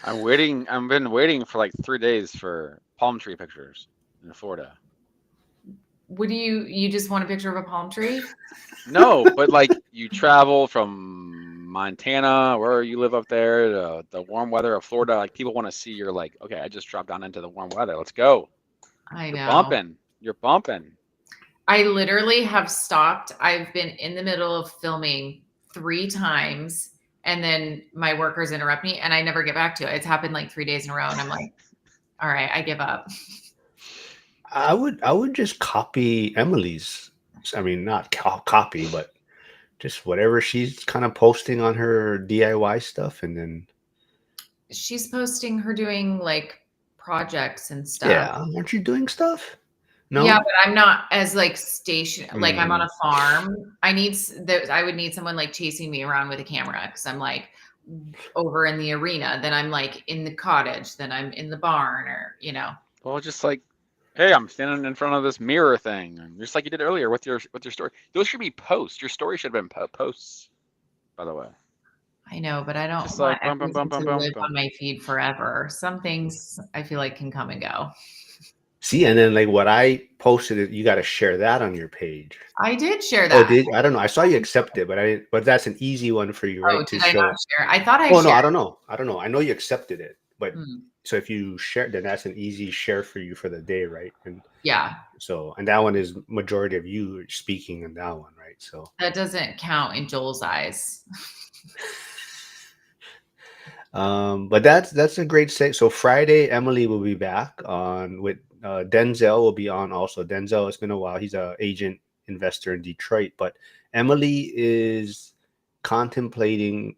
I've been waiting for like 3 days for palm tree pictures in Florida. What do you just want a picture of a palm tree? No, but like you travel from Montana, where you live up there, to the warm weather of Florida. Like people want to see you're like, okay, I just dropped down into the warm weather. Let's go. I You're know. bumping. You're bumping. I literally have stopped. I've been in the middle of filming 3 times and then my workers interrupt me and I never get back to it. It's happened like 3 days in a row and I'm like, all right, I give up. I would just copy Emily's. I mean, not copy, but just whatever she's kind of posting on her DIY stuff, and then She's posting her doing like projects and stuff. yeah, aren't you doing stuff? Yeah, No. but I'm not as like station like I'm on Mm. a farm. I would need someone like chasing me around with a camera because I'm like over in the arena, then I'm like in the cottage, then I'm in the barn or Well, just like, hey, I'm standing in front of this mirror thing, and just like you did earlier with your story. Those should be posts. Your story should have been posts, by the way. I know, but I don't Just want like bum bum bum everything bum to bum live on bum. my feed forever. Some things I feel like can come and go. See, and then like what I posted, you got to share that on your page. I did share Oh, that. did I don't know. I saw you accept it, but I didn't. But that's an easy one for you, Oh, right? To did I not show. share? I thought I Oh no, shared. I don't know. I don't know. I know you accepted it, but Hmm. so if you share, then that's an easy share for you for the day, right? And Yeah, so, and that one is majority of you speaking in that one, right? So, that doesn't count in Joel's eyes. but that's a great say. So Friday, Emily will be back on with Denzel will be on also. Denzel, it's been a while. He's a agent investor in Detroit, but Emily is contemplating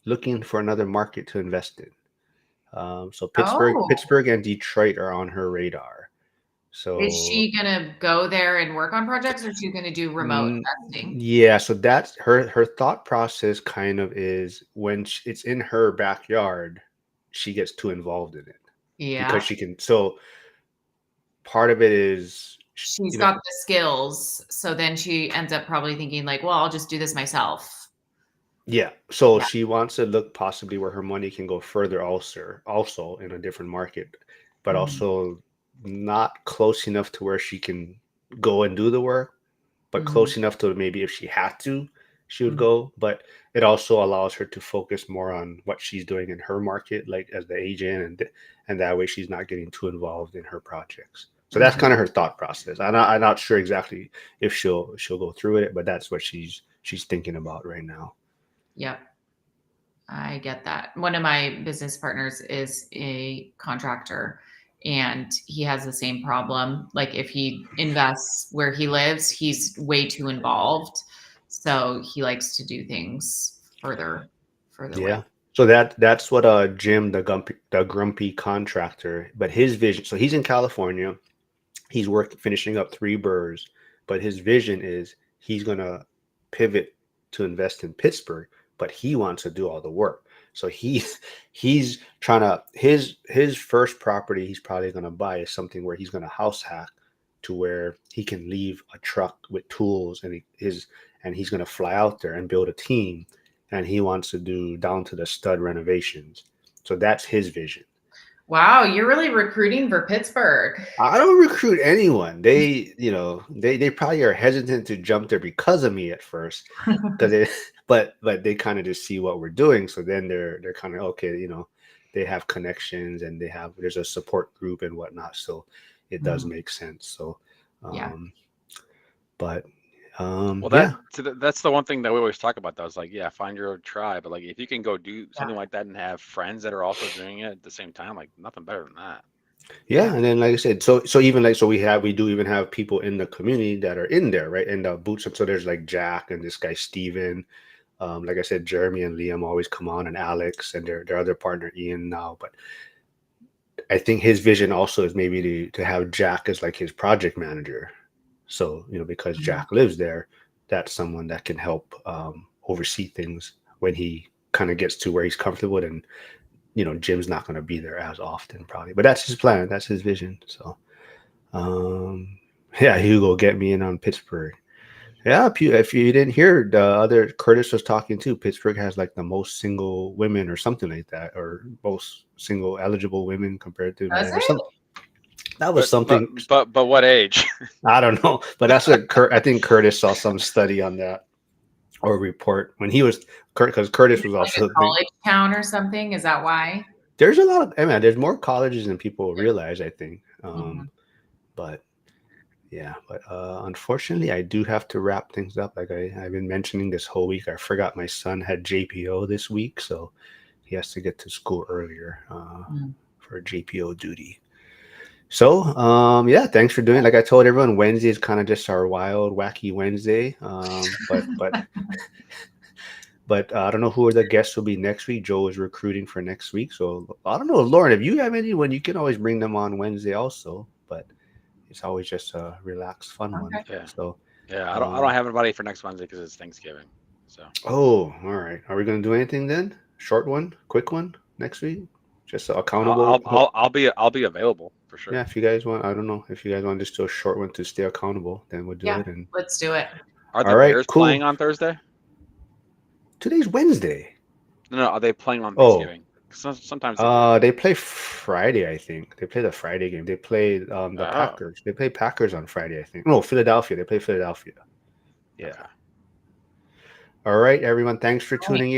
looking for another market to invest in. So Oh, Pittsburgh and Detroit are on her radar. is So she gonna go there and work on projects, or is she gonna do remote investing? yeah, so that's her thought process kind of is when it's in her backyard, she gets too involved in it Yeah, because she can. So part of it is, she's you know, got the skills, so then she ends up probably thinking like, well, I'll just do this myself. yeah. So Yeah. she wants to look possibly where her money can go further also in a different market, but Mhm. also not close enough to where she can go and do the work, but Mhm. close enough to maybe if she had to, she would Mhm. go. But it also allows her to focus more on what she's doing in her market, like as the agent, and that way she's not getting too involved in her projects. So that's Mhm. kind of her thought process. I'm not sure exactly if she'll go through it, but that's what she's thinking about right now. Yep. I get that. One of my business partners is a contractor and he has the same problem. Like if he invests where he lives, he's way too involved. So he likes to do things further away. Yeah. So that's what Jim the grumpy contractor, but his vision. So he's in California. He's finishing up 3 burrs, but his vision is he's gonna pivot to invest in Pittsburgh, but he wants to do all the work. So he's trying to his first property he's probably gonna buy is something where he's gonna house hack to where he can leave a truck with tools and he's gonna fly out there and build a team and he wants to do down to the stud renovations. So that's his vision. Wow, you're really recruiting for Pittsburgh. I don't recruit anyone. They, they probably are hesitant to jump there because of me at first, because but they kind of just see what we're doing. So then they're kind of okay, they have connections and there's a support group and whatnot. So it does make sense. So, Yeah. but Well, yeah, that's the one thing that we always talk about, though. Is like, yeah, find your tribe. But like, if you can go do something like that and have friends that are also doing it at the same time, like nothing better than that. yeah. And then, like I said, so even like, so we do even have people in the community that are in there, right? In the boots. So there's like Jack and this guy Steven. Like I said, Jeremy and Liam always come on, and Alex and their other partner Ian now. But I think his vision also is maybe to have Jack as like his project manager. So, because Jack lives there, that's someone that can help oversee things when he kind of gets to where he's comfortable. And, Jim's not going to be there as often, probably. But that's his plan. That's his vision. So, yeah, Hugo, get me in on Pittsburgh. Yeah, if you didn't hear, the other Curtis was talking too. Pittsburgh has like the most single women or something like that, or most single eligible women compared to Does men or it? something. That was But something. but what age? I don't know, but that's what I think Curtis saw some study on that or report when he was because Curtis was Like a also college town or something? Is that why? there's a lot of there's more colleges than people realize, I think. Mhm. But yeah, but unfortunately, I do have to wrap things up. Like I've been mentioning this whole week, I forgot my son had JPO this week, so he has to get to school earlier for JPO duty. So, yeah, thanks for doing it. Like I told everyone, Wednesday is kind of just our wild, wacky Wednesday. But I don't know who the guests will be next week. Joe is recruiting for next week, so I don't know, Lauren. If you have anyone, you can always bring them on Wednesday also. But it's always just a relaxed, fun one. Okay. Yeah, So, yeah. I don't have anybody for next Wednesday because it's Thanksgiving. So oh, all right. Are we gonna do anything then? Short one, quick one next week. Just accountable. I'll be available for Yeah, sure. if you guys want, I don't know if you guys want to just do a short one to stay accountable, then we'll do Yeah, it. And let's do it. Are all the right, Bears cool. playing on Thursday? Today's Wednesday. No, are they playing on Oh, Thanksgiving? Sometimes they do. they play Friday, I think. They play the Friday game. They play the Oh, Packers. They play Packers on Friday, I think. No, Philadelphia. They play Philadelphia. Yeah. okay. All right, everyone. Thanks for Only tuning in.